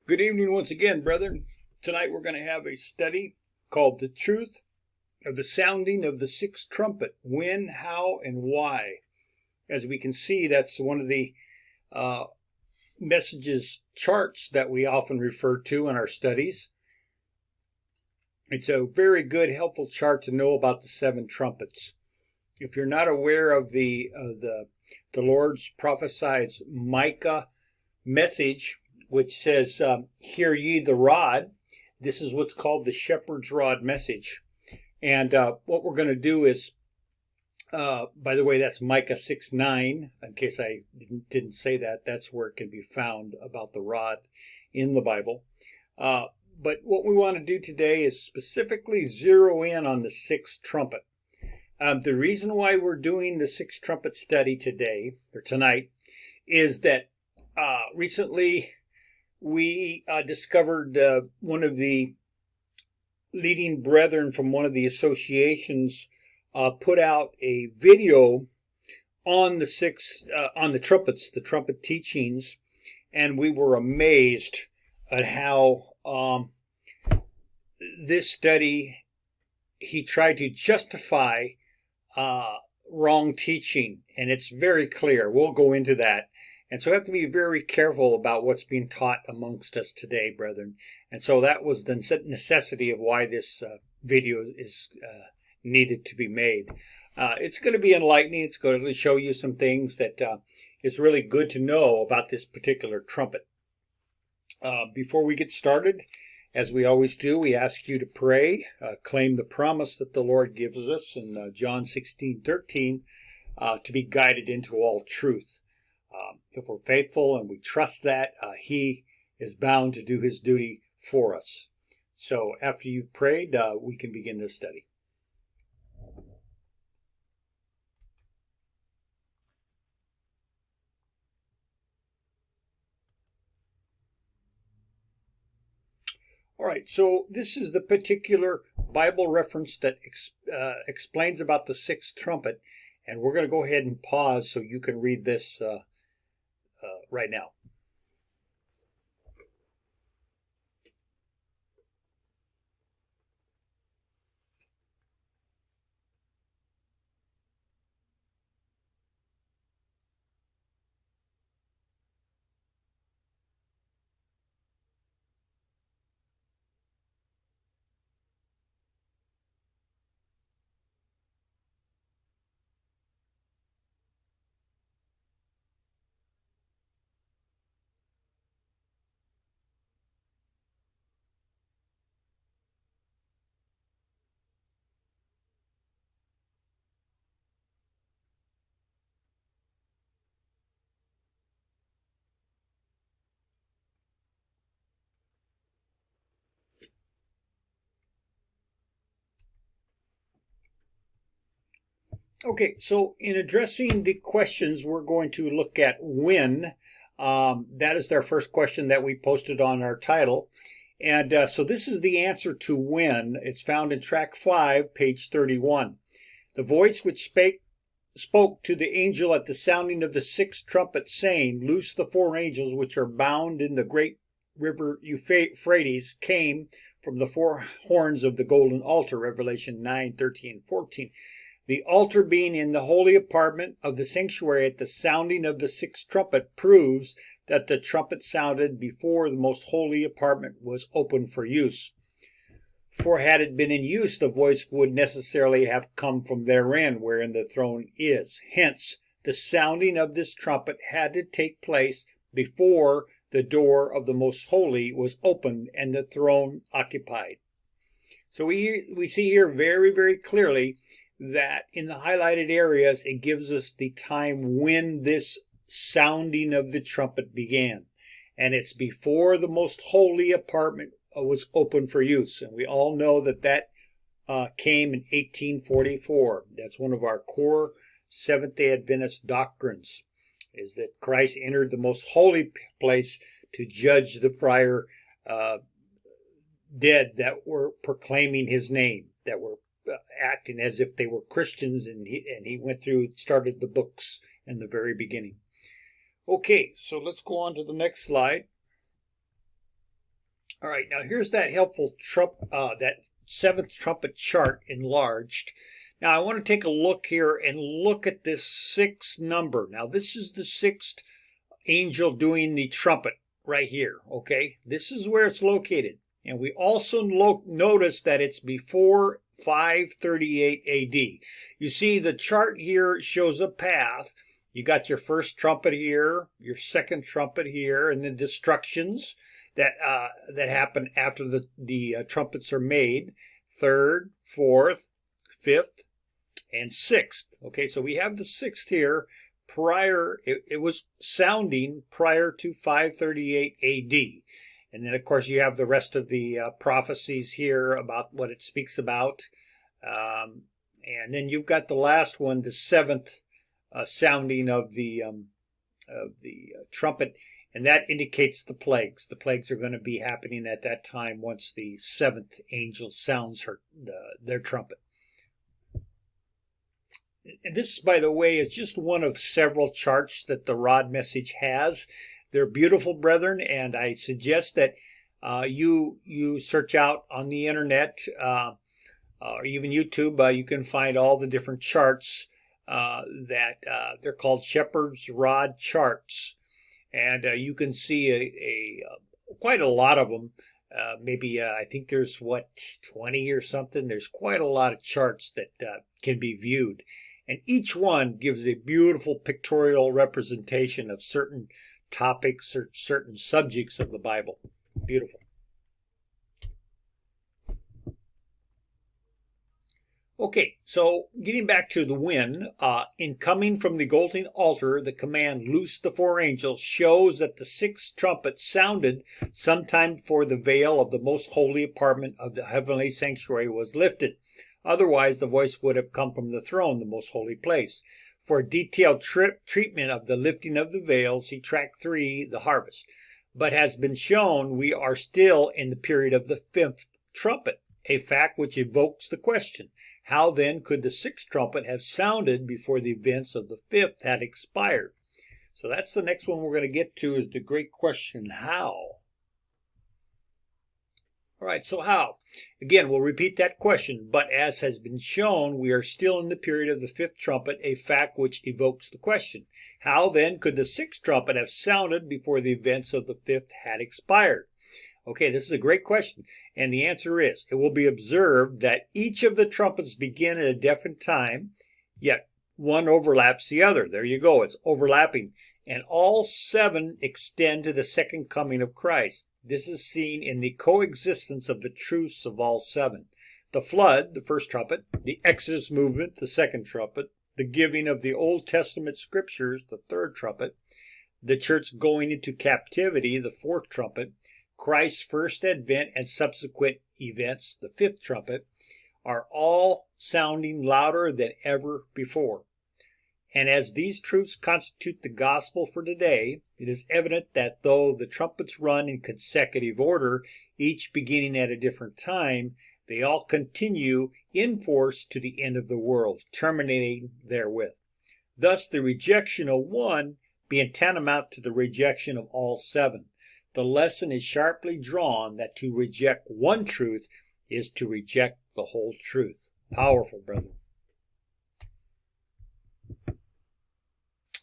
Good evening once again, brethren. Tonight we're going to have a study called The Truth of the Sounding of the Sixth Trumpet. When, how, and why. As we can see, that's one of the messages charts that we often refer to in our studies. It's a very good, helpful chart to know about the seven trumpets. If you're not aware of the Lord's prophesied Micah message, which says, hear ye the rod. This is what's called the shepherd's rod message. And what we're going to do is, by the way, that's Micah 6:9. In case I didn't say that, that's where it can be found about the rod in the Bible. But what we want to do today is specifically zero in on the sixth trumpet. The reason why we're doing the sixth trumpet study today, or tonight, is that recently we discovered one of the leading brethren from one of the associations put out a video on the trumpets, the trumpet teachings, and we were amazed at how this study, he tried to justify wrong teaching, and it's very clear. We'll go into that. And so we have to be very careful about what's being taught amongst us today, brethren. And so that was the necessity of why this video is needed to be made. It's going to be enlightening. It's going to show you some things that is really good to know about this particular trumpet. Before we get started, as we always do, we ask you to pray, claim the promise that the Lord gives us in John 16:13, to be guided into all truth. If we're faithful and we trust that, He is bound to do His duty for us. So after you've prayed, we can begin this study. All right, so this is the particular Bible reference that explains about the sixth trumpet, and we're going to go ahead and pause so you can read this right now. Okay, so in addressing the questions, we're going to look at when. That is our first question that we posted on our title. And so this is the answer to when. It's found in track 5, page 31. The voice which spoke to the angel at the sounding of the sixth trumpet, saying, Loose the four angels which are bound in the great river Euphrates, came from the four horns of the golden altar, Revelation 9:13-14. The altar being in the holy apartment of the sanctuary at the sounding of the sixth trumpet proves that the trumpet sounded before the most holy apartment was open for use. For had it been in use, the voice would necessarily have come from therein, wherein the throne is. Hence, the sounding of this trumpet had to take place before the door of the most holy was opened and the throne occupied. So we see here very, very clearly that in the highlighted areas, it gives us the time when this sounding of the trumpet began. And it's before the most holy apartment was open for use. And we all know that came in 1844. That's one of our core Seventh-day Adventist doctrines, is that Christ entered the most holy place to judge the prior dead that were proclaiming His name, that were acting as if they were Christians, and he went through, started the books in the very beginning. Okay, so let's go on to the next slide. All right, now here's that helpful that seventh trumpet chart enlarged. Now I want to take a look here and look at this sixth number. Now this is the sixth angel doing the trumpet right here, okay? This is where it's located. And we also notice that it's before 538 AD. You see the chart here shows a path. You got your first trumpet here, your second trumpet here, and the destructions that happen after the trumpets are made. Third, fourth, fifth, and sixth. Okay, so we have the sixth here. It was sounding prior to 538 AD. And then, of course, you have the rest of the prophecies here about what it speaks about. And then you've got the last one, the seventh sounding of the trumpet, and that indicates the plagues. The plagues are going to be happening at that time once the seventh angel sounds their trumpet. And this, by the way, is just one of several charts that the Rod Message has. They're beautiful, brethren, and I suggest that you search out on the internet or even YouTube. You can find all the different charts that they're called Shepherd's Rod charts, and you can see quite a lot of them. Maybe I think there's 20 or something. There's quite a lot of charts that can be viewed. And each one gives a beautiful pictorial representation of certain topics or certain subjects of the Bible. Beautiful. Okay, so getting back to the when, in coming from the golden altar, the command, loose the four angels, shows that the sixth trumpet sounded sometime before the veil of the most holy apartment of the heavenly sanctuary was lifted. Otherwise, the voice would have come from the throne, the most holy place. For a detailed treatment of the lifting of the veil, see track 3, the harvest. But has been shown, we are still in the period of the fifth trumpet, a fact which evokes the question, how then could the sixth trumpet have sounded before the events of the fifth had expired? So that's the next one we're going to get to, is the great question, how? All right, so how? Again, we'll repeat that question. But as has been shown, we are still in the period of the fifth trumpet, a fact which evokes the question. How then could the sixth trumpet have sounded before the events of the fifth had expired? Okay, this is a great question. And the answer is, it will be observed that each of the trumpets begin at a different time, yet one overlaps the other. There you go, it's overlapping. And all seven extend to the second coming of Christ. This is seen in the coexistence of the truths of all seven. The flood, the first trumpet, the Exodus movement, the second trumpet, the giving of the Old Testament scriptures, the third trumpet, the church going into captivity, the fourth trumpet, Christ's first advent and subsequent events, the fifth trumpet, are all sounding louder than ever before. And as these truths constitute the gospel for today, it is evident that though the trumpets run in consecutive order, each beginning at a different time, they all continue in force to the end of the world, terminating therewith. Thus the rejection of one being tantamount to the rejection of all seven. The lesson is sharply drawn that to reject one truth is to reject the whole truth. Powerful, brother.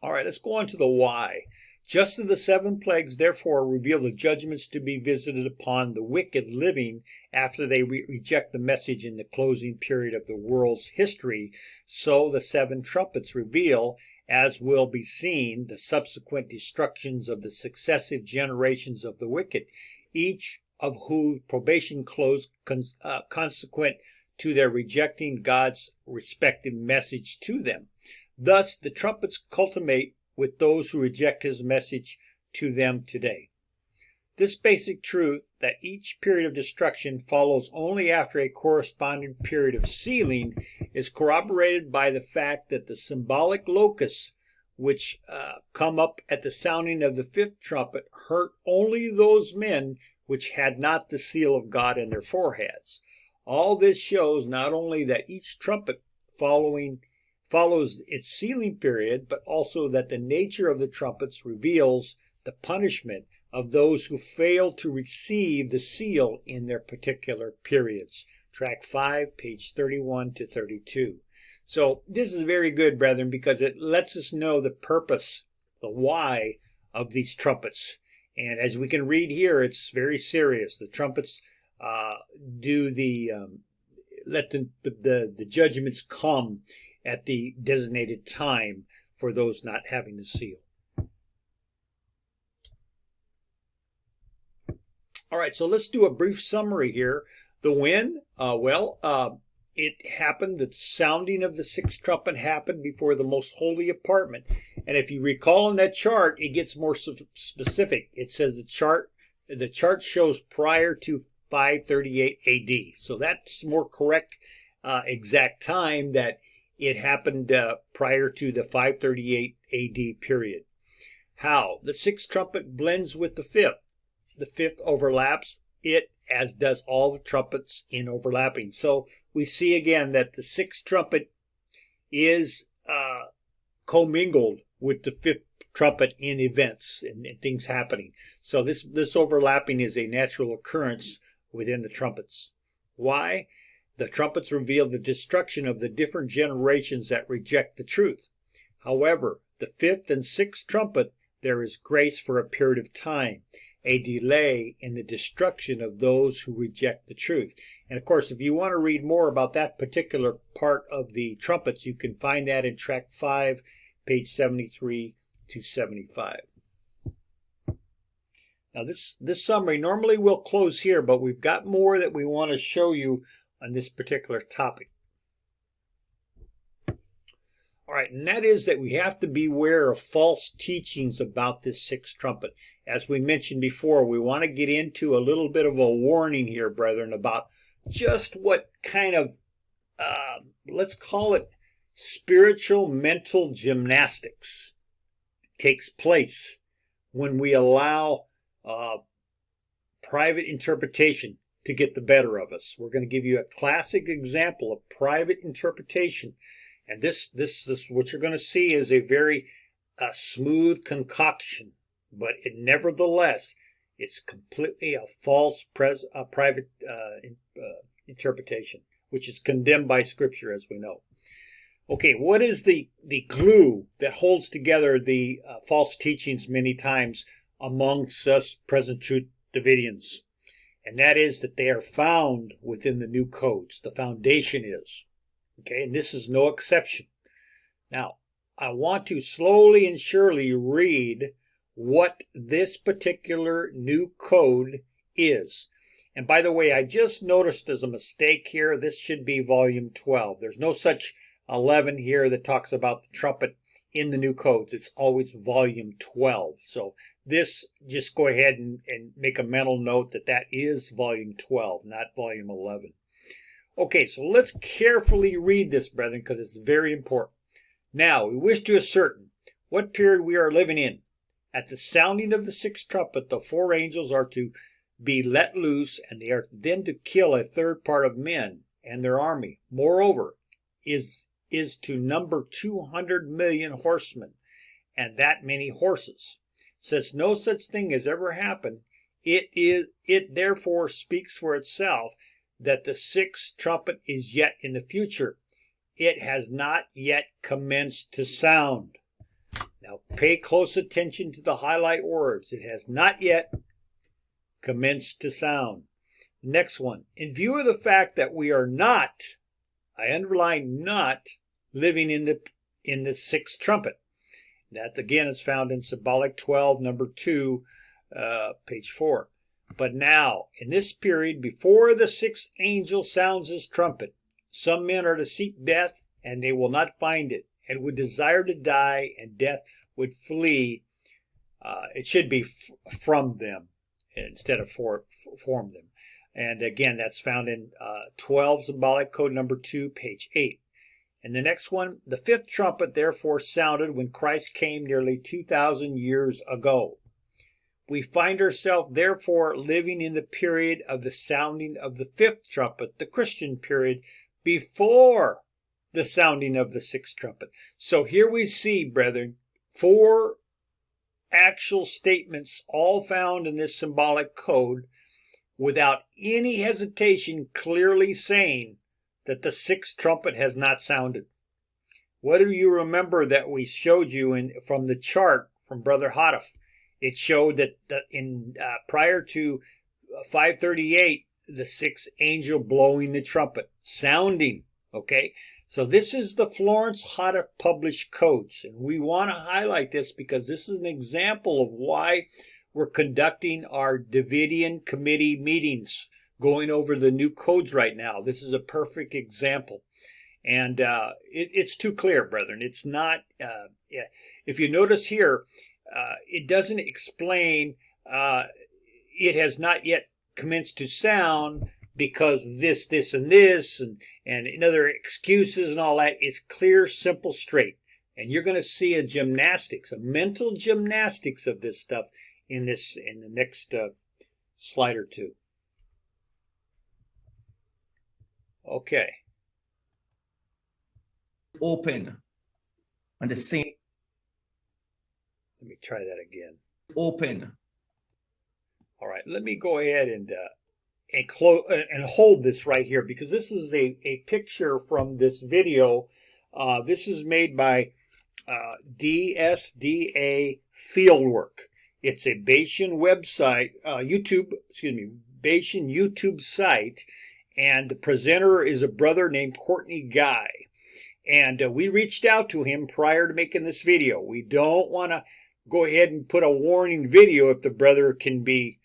All right, let's go on to the why. Just as the seven plagues, therefore, reveal the judgments to be visited upon the wicked living after they reject the message in the closing period of the world's history, so the seven trumpets reveal, as will be seen, the subsequent destructions of the successive generations of the wicked, each of whose probation closed consequent to their rejecting God's respective message to them. Thus, the trumpets culminate with those who reject his message to them today. This basic truth, that each period of destruction follows only after a corresponding period of sealing, is corroborated by the fact that the symbolic locusts which come up at the sounding of the fifth trumpet hurt only those men which had not the seal of God in their foreheads. All this shows not only that each trumpet follows its sealing period, but also that the nature of the trumpets reveals the punishment of those who fail to receive the seal in their particular periods. Track 5, page 31 to 32. So this is very good, brethren, because it lets us know the purpose, the why of these trumpets. And as we can read here, it's very serious. The trumpets let the judgments come at the designated time for those not having the seal. All right, so let's do a brief summary here. The when, it happened, the sounding of the sixth trumpet happened before the most holy apartment. And if you recall in that chart, it gets more specific. It says the chart shows prior to 538 AD. So that's more correct exact time that it happened prior to the 538 AD period. How? The sixth trumpet blends with the fifth. The fifth overlaps it, as does all the trumpets in overlapping. So we see again that the sixth trumpet is commingled with the fifth trumpet in events and things happening. So this overlapping is a natural occurrence within the trumpets. Why? The trumpets reveal the destruction of the different generations that reject the truth. However, the fifth and sixth trumpet, there is grace for a period of time, a delay in the destruction of those who reject the truth. And of course, if you want to read more about that particular part of the trumpets, you can find that in track 5, page 73 to 75. Now this summary, normally we'll close here, but we've got more that we want to show you on this particular topic. All right, and that is that we have to beware of false teachings about this sixth trumpet. As we mentioned before, we want to get into a little bit of a warning here, brethren, about just what kind of, let's call it spiritual mental gymnastics takes place when we allow private interpretation to get the better of us. We're going to give you a classic example of private interpretation. And this what you're going to see is a very smooth concoction, but nevertheless, it's completely a false private interpretation, which is condemned by Scripture, as we know. Okay, what is the glue that holds together the false teachings many times amongst us present truth Davidians? And that is that they are found within the new codes. The foundation is. Okay, and this is no exception. Now, I want to slowly and surely read what this particular new code is. And by the way, I just noticed there's a mistake here. This should be volume 12. There's no such 11 here that talks about the trumpet in the new codes. It's always volume 12. So this, just go ahead and make a mental note that that is volume 12, not volume 11. Okay, so let's carefully read this, brethren, because it's very important. Now, we wish to ascertain what period we are living in. At the sounding of the sixth trumpet, the four angels are to be let loose, and they are then to kill a third part of men and their army. Moreover, is to number 200 million horsemen, and that many horses. Since no such thing has ever happened, it therefore speaks for itself that the sixth trumpet is yet in the future. It has not yet commenced to sound. Now pay close attention to the highlight words. It has not yet commenced to sound. Next one. In view of the fact that we are not, I underline not, living in the sixth trumpet. That again is found in Symbolic 12, number 2, page 4. But now, in this period, before the sixth angel sounds his trumpet, some men are to seek death, and they will not find it, and would desire to die, and death would flee. It should be from them instead of from them. And again, that's found in 12 Symbolic Code number 2, page 8. And the next one, the fifth trumpet therefore sounded when Christ came nearly 2,000 years ago. We find ourselves therefore living in the period of the sounding of the fifth trumpet, the Christian period, before the sounding of the sixth trumpet. So here we see, brethren, 4 actual statements, all found in this symbolic code, without any hesitation, clearly saying that the sixth trumpet has not sounded. What do you remember that we showed you from the chart from Brother Hoddif? It showed that prior to 538, the sixth angel blowing the trumpet, sounding. Okay, so this is the Florence Hoddif published codes, and we want to highlight this because this is an example of why we're conducting our Davidian committee meetings, going over the new codes right now. This is a perfect example. And it's too clear, brethren. It's not, if you notice here, it doesn't explain it has not yet commenced to sound because this, and this, and other excuses and all that. It's clear, simple, straight. And you're going to see a mental gymnastics of this stuff in the next slide or two. Okay. Open. And the same. Let me try that again. Open. All right. Let me go ahead and hold this right here, because this is a picture from this video. This is made by DSDA Fieldwork. It's a Bayesian website, Bayesian YouTube site, and the presenter is a brother named Courtney Guy. And we reached out to him prior to making this video. We don't want to go ahead and put a warning video if the brother can be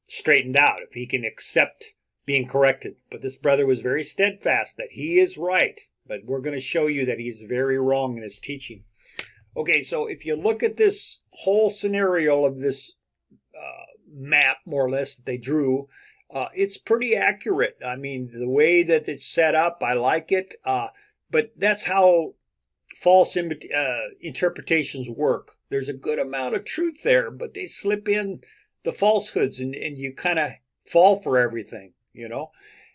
straightened out, if he can accept being corrected. But this brother was very steadfast that he is right, but we're going to show you that he's very wrong in his teaching. Okay, so if you look at this whole scenario of this map, more or less, that they drew, it's pretty accurate. I mean, the way that it's set up, I like it. But that's how false interpretations work. There's a good amount of truth there, but they slip in the falsehoods, and you kind of fall for everything, you know.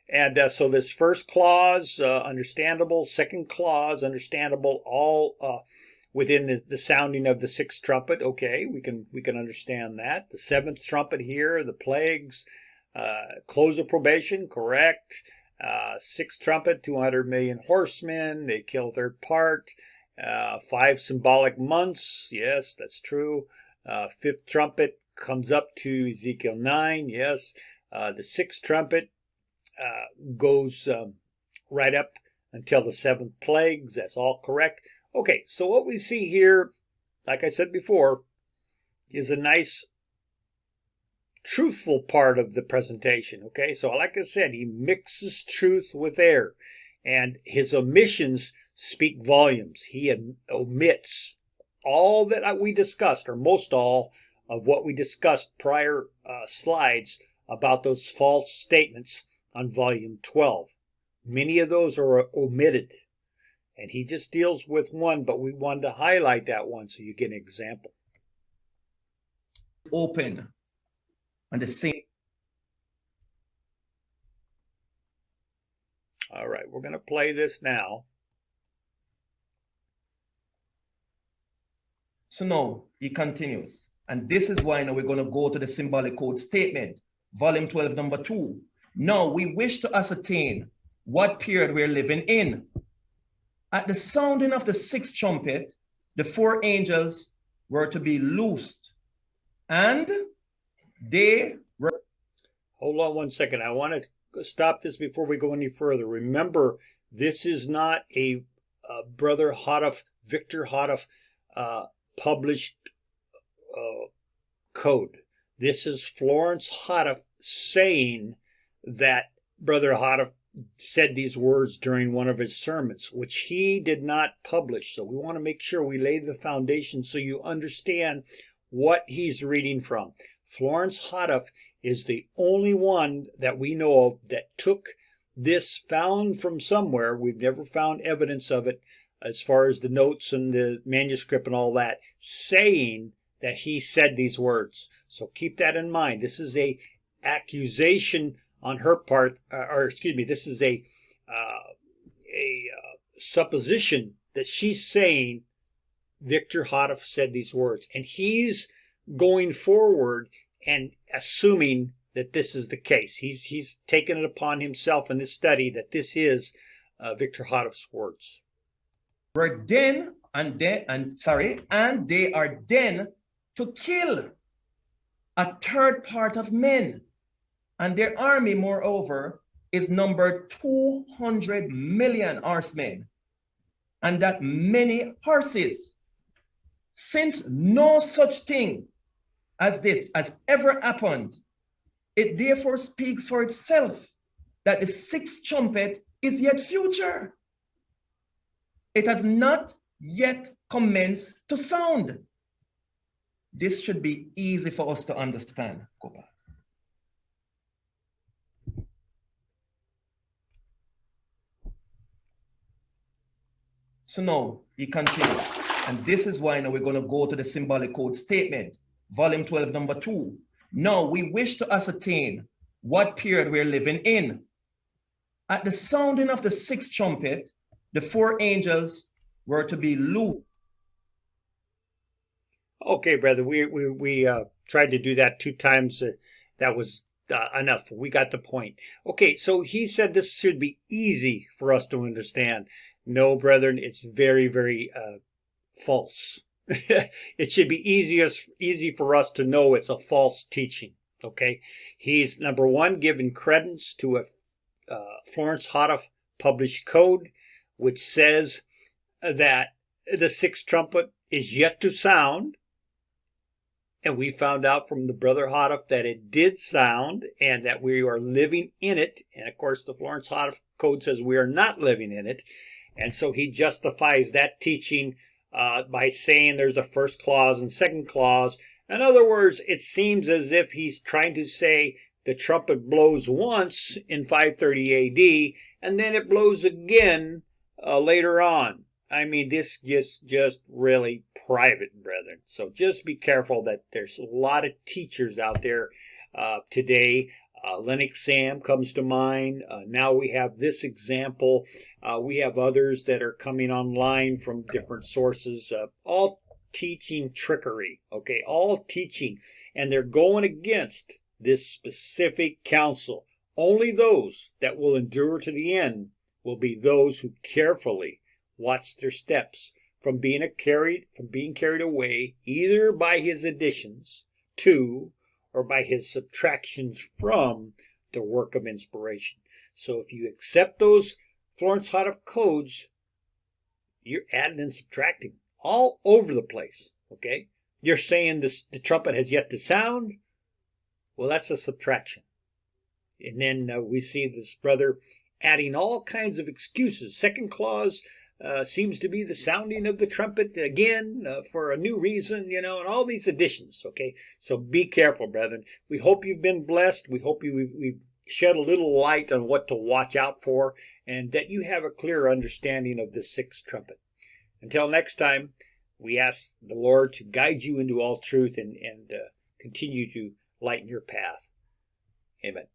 And so this first clause, understandable. Second clause, understandable. All within the sounding of the sixth trumpet. Okay, we can understand that. The seventh trumpet here, the plagues, close of probation, correct. Sixth trumpet, 200 million horsemen. They kill third part. 5 symbolic months. Yes, that's true. Fifth trumpet comes up to Ezekiel 9. Yes. The sixth trumpet goes right up until the seventh plagues. That's all correct. Okay, so what we see here, like I said before, is a nice truthful part of the presentation. Okay, so like I said, he mixes truth with error, and his omissions speak volumes. He omits all that we discussed, or most all of what we discussed prior slides about those false statements on volume 12. Many of those are omitted, and he just deals with one, but we wanted to highlight that one so you get an example. Open. And the same. All right, we're going to play this now. So now he continues. And this is why now we're going to go to the symbolic code statement, volume 12, number 2. Now we wish to ascertain what period we're living in. At the sounding of the sixth trumpet, the 4 angels were to be loosed, and they were... Hold on one second. I want to stop this before we go any further. Remember, this is not a Brother Hoddif, Victor Hoddif published code. This is Florence Hoddif saying that Brother Hoddif said these words during one of his sermons, which he did not publish. So we want to make sure we lay the foundation so you understand what he's reading from. Florence Hoddif is the only one that we know of that took this, found from somewhere. We've never found evidence of it as far as the notes and the manuscript and all that, saying that he said these words. So keep that in mind. This is a accusation on her part, this is a supposition that she's saying Victor Houteff said these words. And he's going forward and assuming that this is the case. He's taken it upon himself in this study that this is Victor Houteff's words. Were then and they are then to kill a third part of men, and their army, moreover, is numbered 200 million horsemen, and that many horses. Since no such thing as this has ever happened, it therefore speaks for itself that the sixth trumpet is yet future. It has not yet commenced to sound. This should be easy for us to understand. Go back. So now he continues, and this is why now we're going to go to the symbolic code statement, volume 12, number 2. Now we wish to ascertain what period we're living in. At the sounding of the sixth trumpet, the 4 angels were to be loosed. Okay, brother, we tried to do that 2 times. That was enough. We got the point. Okay, so he said this should be easy for us to understand. No, brethren, it's very, very false. It should be easy for us to know it's a false teaching. Okay, he's, number one, giving credence to a Florence Houteff published code, which says that the sixth trumpet is yet to sound. And we found out from the brother Houteff that it did sound and that we are living in it. And of course, the Florence Houteff code says we are not living in it. And so he justifies that teaching by saying there's a first clause and second clause. In other words, it seems as if he's trying to say the trumpet blows once in 530 AD and then it blows again later on. I mean, this is just really private, brethren. So just be careful that there's a lot of teachers out there today. Lennox Sam comes to mind. Now we have this example. We have others that are coming online from different sources, all teaching trickery, okay? All teaching. And they're going against this specific counsel. Only those that will endure to the end will be those who carefully watch their steps from being carried away either by his additions to or by his subtractions from the work of inspiration. So if you accept those Florence Houteff codes, you're adding and subtracting all over the place, okay? You're saying the trumpet has yet to sound. Well, that's a subtraction. And then we see this brother adding all kinds of excuses. Second clause seems to be the sounding of the trumpet again for a new reason, and all these additions, okay? So be careful, brethren. We hope you've been blessed. We hope we've shed a little light on what to watch out for and that you have a clear understanding of the sixth trumpet. Until next time, we ask the Lord to guide you into all truth and continue to lighten your path. Amen.